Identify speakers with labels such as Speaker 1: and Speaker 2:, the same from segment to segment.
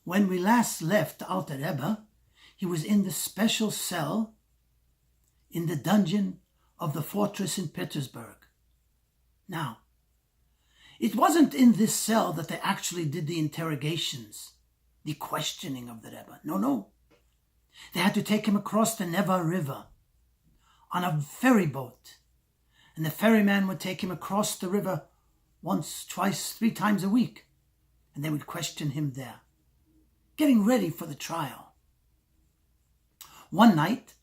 Speaker 1: When we last left Alter Rebbe, he was in the special cell in the dungeon of the fortress in Petersburg. Now, it wasn't in this cell that they actually did the interrogations, the questioning of the Rebbe. No. They had to take him across the Neva River on a ferry boat. And the ferryman would take him across the river once, twice, 3 times a week. And they would question him there, getting ready for the trial. One night,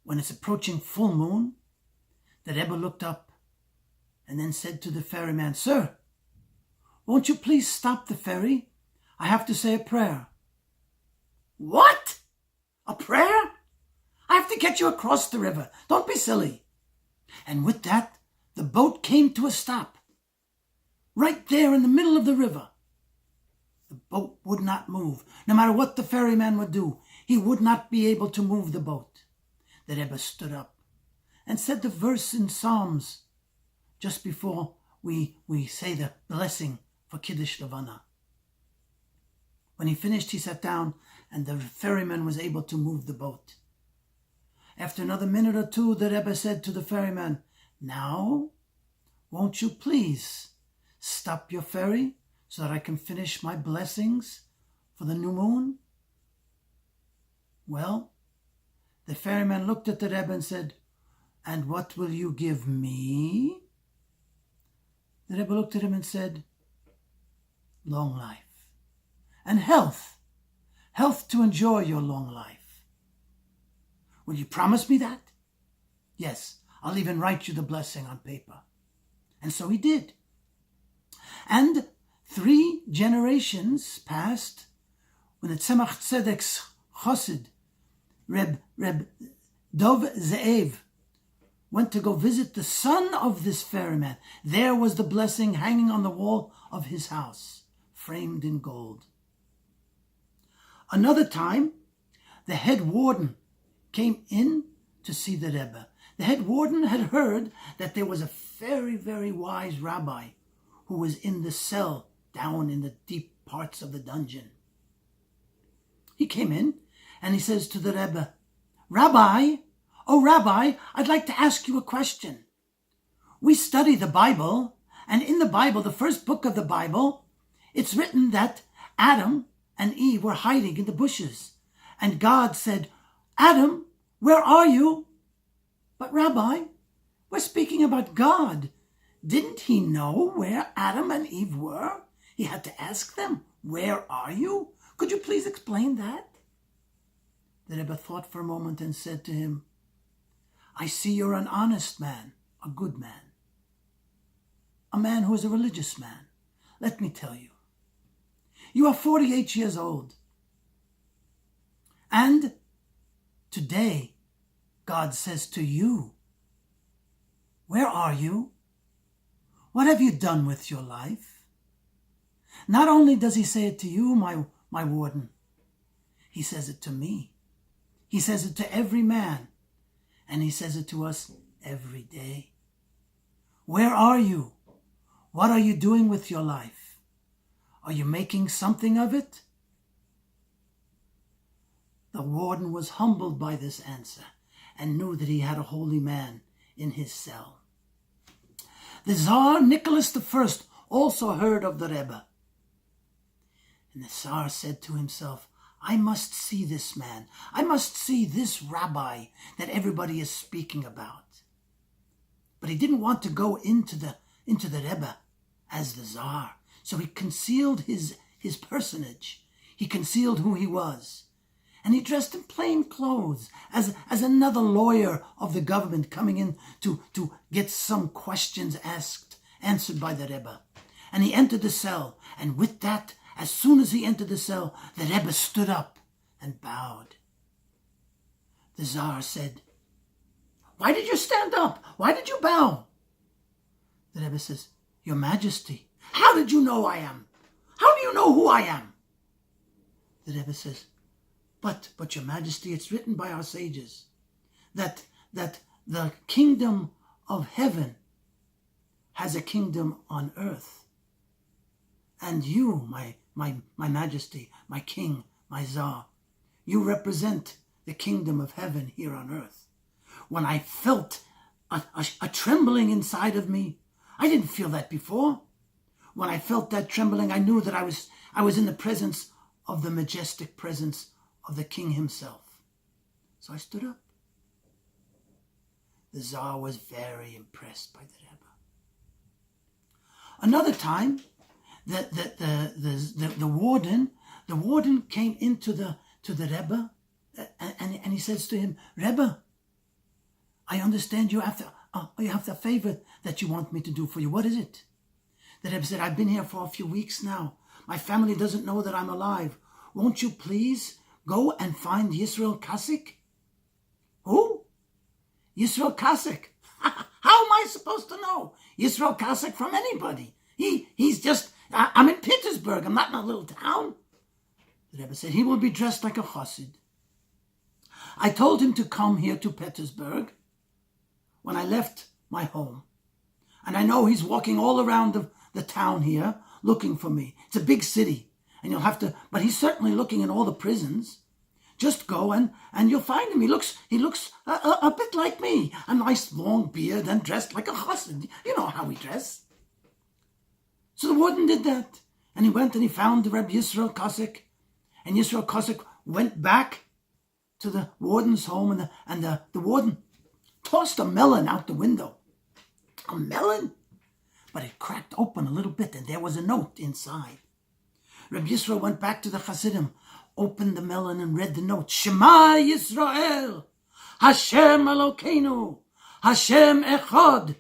Speaker 1: when it's approaching full moon, the Rebbe looked up and then said to the ferryman, "Sir, won't you please stop the ferry? I have to say a prayer." "What? A prayer? I have to get you across the river. Don't be silly." And with that, the boat came to a stop, right there in the middle of the river. The boat would not move. No matter what the ferryman would do, he would not be able to move the boat. The Rebbe stood up and said the verse in Psalms just before we say the blessing for Kiddush Levana. When he finished, he sat down and the ferryman was able to move the boat. After another minute or two, the Rebbe said to the ferryman, "Now, won't you please stop your ferry so that I can finish my blessings for the new moon?" Well, the ferryman looked at the Rebbe and said, "And what will you give me?" The Rebbe looked at him and said, "Long life and health to enjoy your long life. Will you promise me that?" "Yes, I'll even write you the blessing on paper." And so he did. And 3 generations passed when the Tzemach Tzedek's Chassid, Reb Dov Ze'ev, went to go visit the son of this ferryman. There was the blessing hanging on the wall of his house, framed in gold. Another time, the head warden came in to see the Rebbe. The head warden had heard that there was a very, very wise rabbi who was in the cell down in the deep parts of the dungeon. He came in and he says to the Rebbe, "Rabbi, oh Rabbi, I'd like to ask you a question. We study the Bible, and in the Bible, the first book of the Bible, it's written that Adam and Eve were hiding in the bushes. And God said, 'Adam, where are you?' But Rabbi, we're speaking about God. Didn't he know where Adam and Eve were? He had to ask them, 'Where are you?' Could you please explain that?" The Rebbe thought for a moment and said to him, "I see you're an honest man, a good man, a man who is a religious man. Let me tell you, you are 48 years old. And today, God says to you, 'Where are you? What have you done with your life?' Not only does he say it to you, my warden, he says it to me. He says it to every man, and he says it to us every day. Where are you? What are you doing with your life? Are you making something of it?" The warden was humbled by this answer and knew that he had a holy man in his cell. The Tsar Nicholas I also heard of the Rebbe. And the Tsar said to himself, "I must see this man. I must see this rabbi that everybody is speaking about." But he didn't want to go into the Rebbe as the Tsar. So he concealed his personage. He concealed who he was. And he dressed in plain clothes as another lawyer of the government coming in to get some questions answered by the Rebbe. And he entered the cell. And with that, as soon as he entered the cell, the Rebbe stood up and bowed. The Tsar said, "Why did you stand up? Why did you bow?" The Rebbe says, "Your Majesty, how did you know I am? How do you know who I am?" The Rebbe says, But Your Majesty, it's written by our sages that the kingdom of heaven has a kingdom on earth. And you, my majesty, my king, my czar. You represent the kingdom of heaven here on earth. When I felt a trembling inside of me, I didn't feel that before. When I felt that trembling, I knew that I was in the presence of the majestic presence of the king himself. So I stood up. The Tsar was very impressed by the Rebbe. Another time, the warden came into the Rebbe, and he says to him, Rebbe, I understand you have the favor that you want me to do for you. What is it? The Rebbe said, I've been here for a few weeks now. My family doesn't know that I'm alive. Won't you please go and find Yisrael Kasik? Who? Yisrael Kasik. How am I supposed to know Yisrael Kasik from anybody? He's just, I'm in Petersburg. I'm not in a little town. The Rebbe said, he will be dressed like a chassid. I told him to come here to Petersburg when I left my home. And I know he's walking all around the town here looking for me. It's a big city. And you'll have to, but he's certainly looking in all the prisons. Just go and you'll find him. He looks a bit like me. A nice long beard and dressed like a chassid. You know how we dress. So the warden did that. And he went and he found the Reb Yisrael Kasik. And Yisrael Kasik went back to the warden's home, and the warden tossed a melon out the window. A melon? But it cracked open a little bit, and there was a note inside. Reb Yisrael went back to the Hasidim, opened the melon and read the note. Shema Yisrael, Hashem Elokeinu, Hashem Echad,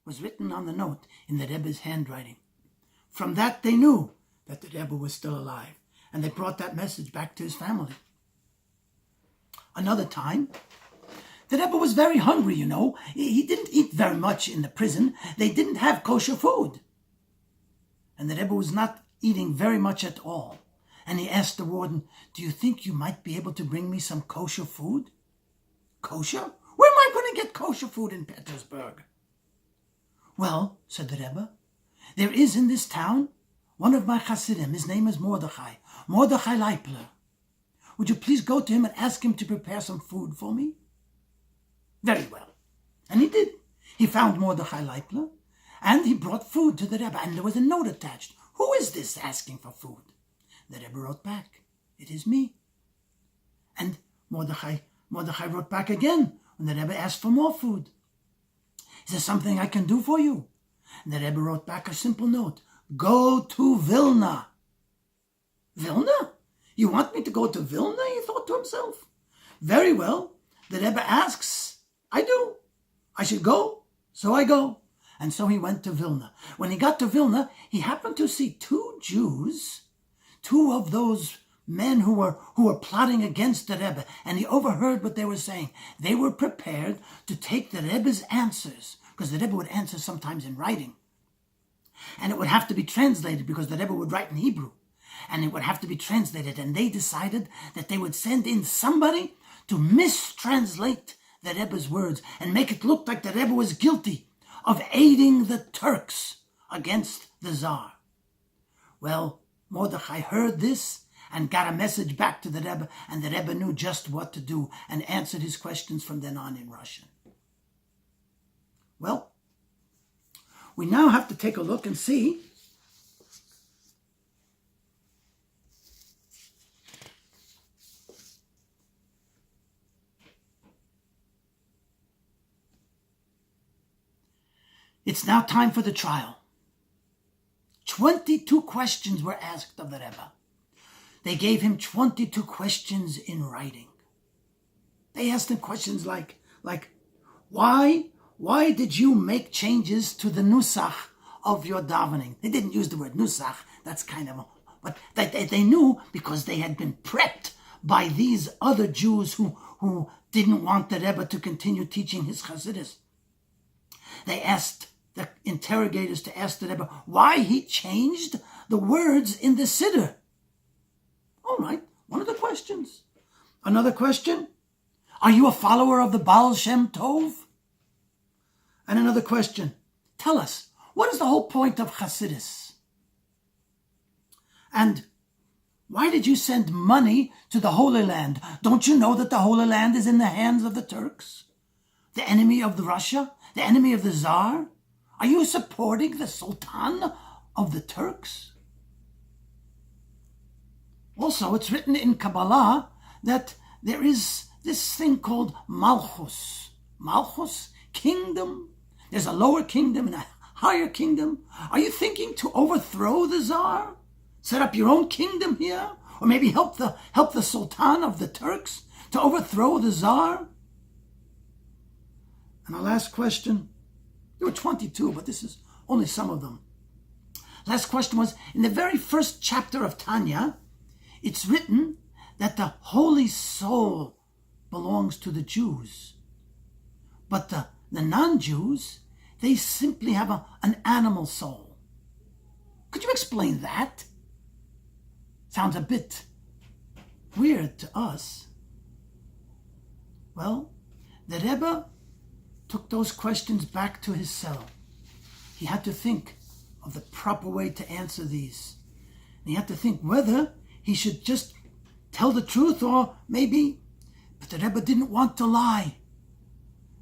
Speaker 1: was written on the note in the Rebbe's handwriting. From that they knew that the Rebbe was still alive, and they brought that message back to his family. Another time, the Rebbe was very hungry, you know. He didn't eat very much in the prison. They didn't have kosher food. And the Rebbe was not eating very much at all. And he asked the warden, do you think you might be able to bring me some kosher food? Kosher? Where am I going to get kosher food in Petersburg? Well, said the Rebbe, there is in this town one of my Hasidim. His name is Mordechai Leipler. Would you please go to him and ask him to prepare some food for me? Very well. And he did. He found Mordechai Leipler, and he brought food to the Rebbe, and there was a note attached. Who is this asking for food? The Rebbe wrote back, it is me. And Mordechai wrote back again when the Rebbe asked for more food. Is there something I can do for you? And the Rebbe wrote back a simple note, go to Vilna. Vilna? You want me to go to Vilna? He thought to himself. Very well. The Rebbe asks, I do. I should go, so I go. And so he went to Vilna. When he got to Vilna, he happened to see two Jews, two of those men who were plotting against the Rebbe, and he overheard what they were saying. They were prepared to take the Rebbe's answers, because the Rebbe would answer sometimes in writing. And it would have to be translated, because the Rebbe would write in Hebrew. And it would have to be translated. And they decided that they would send in somebody to mistranslate the Rebbe's words and make it look like the Rebbe was guilty of aiding the Turks against the Tsar. Well, Mordechai heard this and got a message back to the Rebbe, and the Rebbe knew just what to do and answered his questions from then on in Russian. Well, we now have to take a look and see it's now time for the trial. 22 questions were asked of the Rebbe. They gave him 22 questions in writing. They asked him questions like why did you make changes to the nusach of your davening? They didn't use the word nusach. That's kind of, but they knew because they had been prepped by these other Jews who didn't want the Rebbe to continue teaching his Chassidus. They asked the interrogators to ask the Rebbe why he changed the words in the Siddur. All right, one of the questions. Another question, are you a follower of the Baal Shem Tov? And another question, tell us, what is the whole point of Chassidus? And why did you send money to the Holy Land? Don't you know that the Holy Land is in the hands of the Turks? The enemy of Russia? The enemy of the Tsar? Are you supporting the Sultan of the Turks? Also, it's written in Kabbalah that there is this thing called Malchus. Malchus, kingdom. There's a lower kingdom and a higher kingdom. Are you thinking to overthrow the Tsar? Set up your own kingdom here? Or maybe help the Sultan of the Turks to overthrow the Tsar? And our last question, there were 22, but this is only some of them. Last question was, in the very first chapter of Tanya, it's written that the holy soul belongs to the Jews. But the non-Jews, they simply have an animal soul. Could you explain that? Sounds a bit weird to us. Well, the Rebbe took those questions back to his cell. He had to think of the proper way to answer these. And he had to think whether he should just tell the truth or maybe, but the Rebbe didn't want to lie.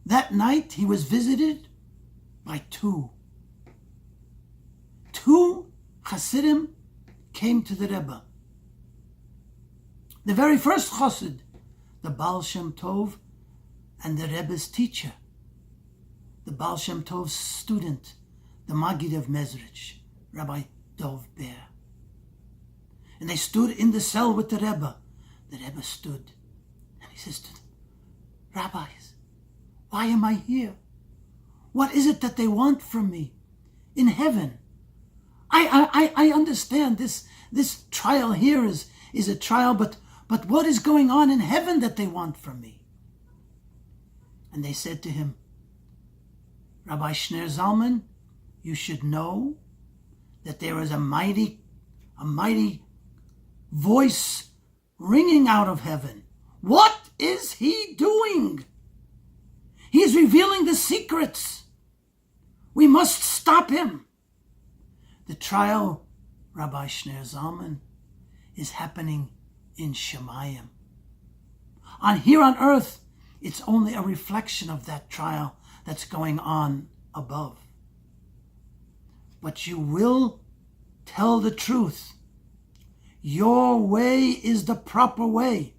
Speaker 1: That night he was visited by two. Two Hasidim came to the Rebbe. The very first Chassid, the Baal Shem Tov, and the Rebbe's teacher, the Baal Shem Tov's student, the Maggid of Mezrich, Rabbi Dov Ber. And they stood in the cell with the Rebbe. The Rebbe stood, and he says to them, Rabbis, why am I here? What is it that they want from me in heaven? I understand this trial here is a trial, but what is going on in heaven that they want from me? And they said to him, Rabbi Shner Zalman, you should know that there is a mighty voice ringing out of heaven. What is he doing? He is revealing the secrets. We must stop him. The trial, Rabbi Shner Zalman, is happening in Shemayim. Here on earth, it's only a reflection of that trial that's going on above. But you will tell the truth. Your way is the proper way.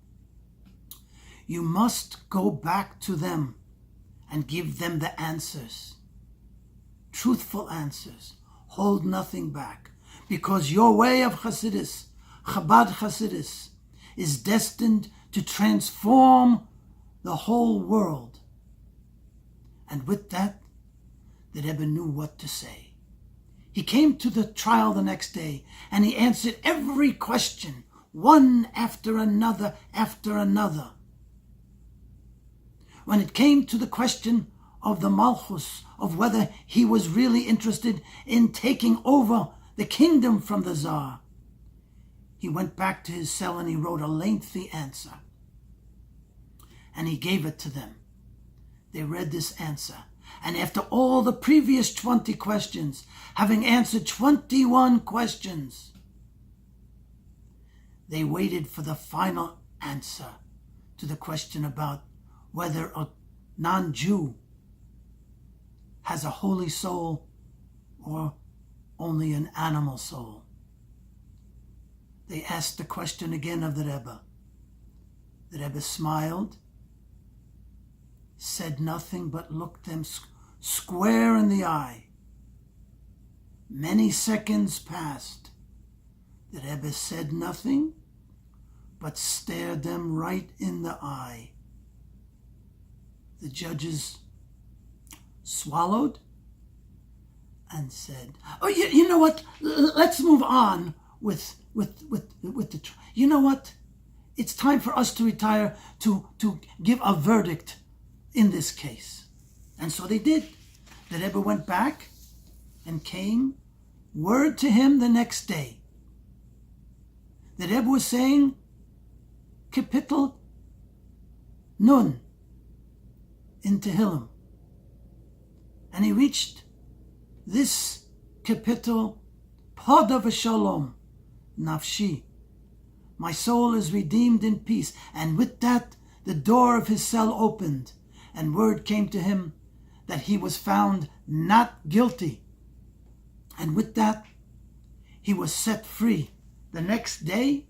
Speaker 1: You must go back to them and give them the answers. Truthful answers. Hold nothing back. Because your way of Hasidus, Chabad Hasidus, is destined to transform the whole world. And with that, the Rebbe knew what to say. He came to the trial the next day, and he answered every question, one after another after another. When it came to the question of the Malchus, of whether he was really interested in taking over the kingdom from the Tsar, he went back to his cell and he wrote a lengthy answer. And he gave it to them. They read this answer. And after all the previous 20 questions, having answered 21 questions, they waited for the final answer to the question about whether a non-Jew has a holy soul or only an animal soul. They asked the question again of the Rebbe. The Rebbe smiled, said nothing but looked them square in the eye. Many seconds passed. The Rebbe said nothing but stared them right in the eye. The judges swallowed and said, "Oh, you know what? Let's move on with the. You know what? It's time for us to retire to give a verdict in this case." And so they did. The Rebbe went back and came word to him the next day. The Rebbe was saying, Kapitel Nun in Tehillim. And he reached this Kapitel, Pod of Shalom, nafshi. My soul is redeemed in peace. And with that, the door of his cell opened, and word came to him that he was found not guilty. And with that, he was set free. The next day,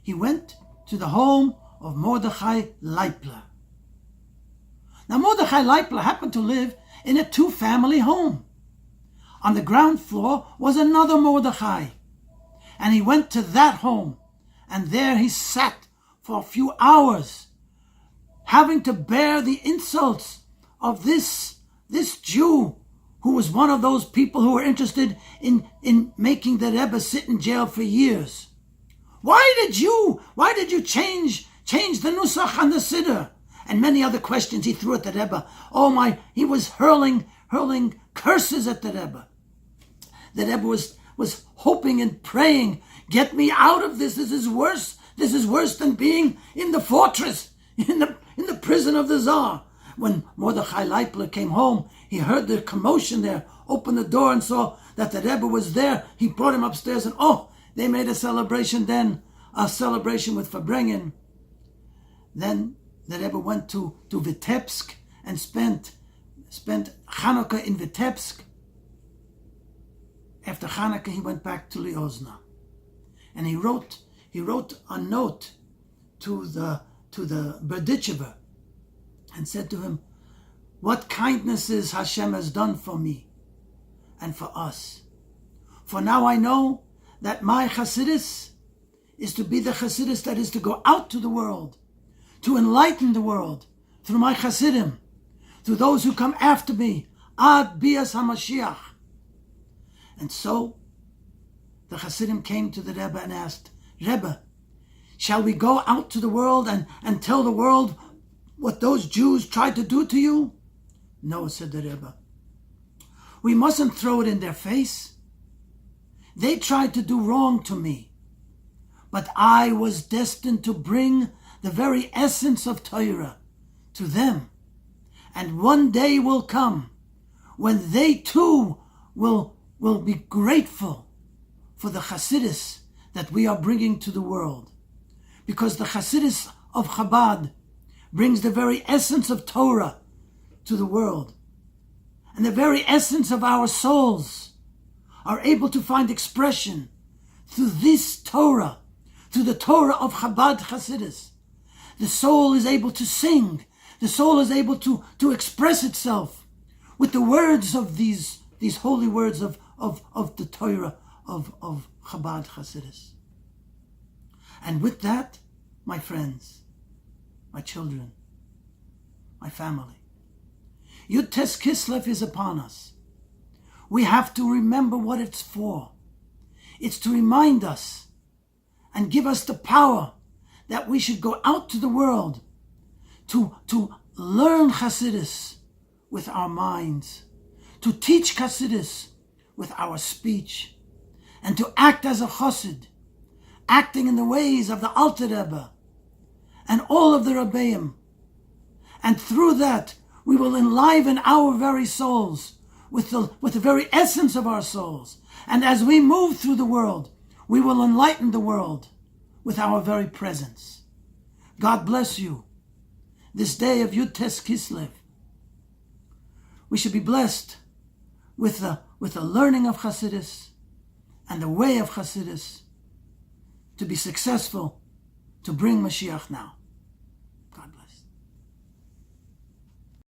Speaker 1: he went to the home of Mordechai Leipler. Now, Mordechai Leipler happened to live in a two-family home. On the ground floor was another Mordechai, and he went to that home, and there he sat for a few hours, having to bear the insults of this Jew who was one of those people who were interested in making the Rebbe sit in jail for years. Why did you change the Nusach and the Siddur? And many other questions he threw at the Rebbe. He was hurling curses at the Rebbe. The Rebbe was hoping and praying, get me out of this. This is worse. This is worse than being in the fortress, in the prison of the Tsar. When Mordechai Leipler came home, he heard the commotion there, opened the door and saw that the Rebbe was there. He brought him upstairs and they made a celebration then, a celebration with Farbrengen. Then the Rebbe went to Vitebsk and spent Hanukkah in Vitebsk. After Hanukkah, he went back to Liozna, and he wrote a note to the Berdichever and said to him, "What kindnesses Hashem has done for me and for us. For now I know that my Chassidus is to be the Chassidus that is to go out to the world, to enlighten the world through my Chassidim, through those who come after me, ad bias HaMashiach." And so the Chassidim came to the Rebbe and asked, "Rebbe, shall we go out to the world and tell the world what those Jews tried to do to you?" "No," said the Rebbe. "We mustn't throw it in their face. They tried to do wrong to me, but I was destined to bring the very essence of Torah to them. And one day will come when they too will be grateful for the Chassidus that we are bringing to the world. Because the Chassidus of Chabad brings the very essence of Torah to the world. And the very essence of our souls are able to find expression through this Torah, through the Torah of Chabad Chassidus. The soul is able to sing. The soul is able to express itself with the words of these holy words of the Torah of Chabad Chassidus. And with that, my friends, my children, my family, Yud-Tes Kislev is upon us. We have to remember what it's for. It's to remind us and give us the power that we should go out to the world to learn Chassidus with our minds, to teach Chassidus with our speech, and to act as a Chassid, acting in the ways of the Alter Rebbe and all of the Rebbeim. And through that, we will enliven our very souls with the very essence of our souls. And as we move through the world, we will enlighten the world with our very presence. God bless you. This day of Yud-Tes Kislev, we should be blessed with the learning of Chassidus and the way of Chassidus to be successful to bring Mashiach now.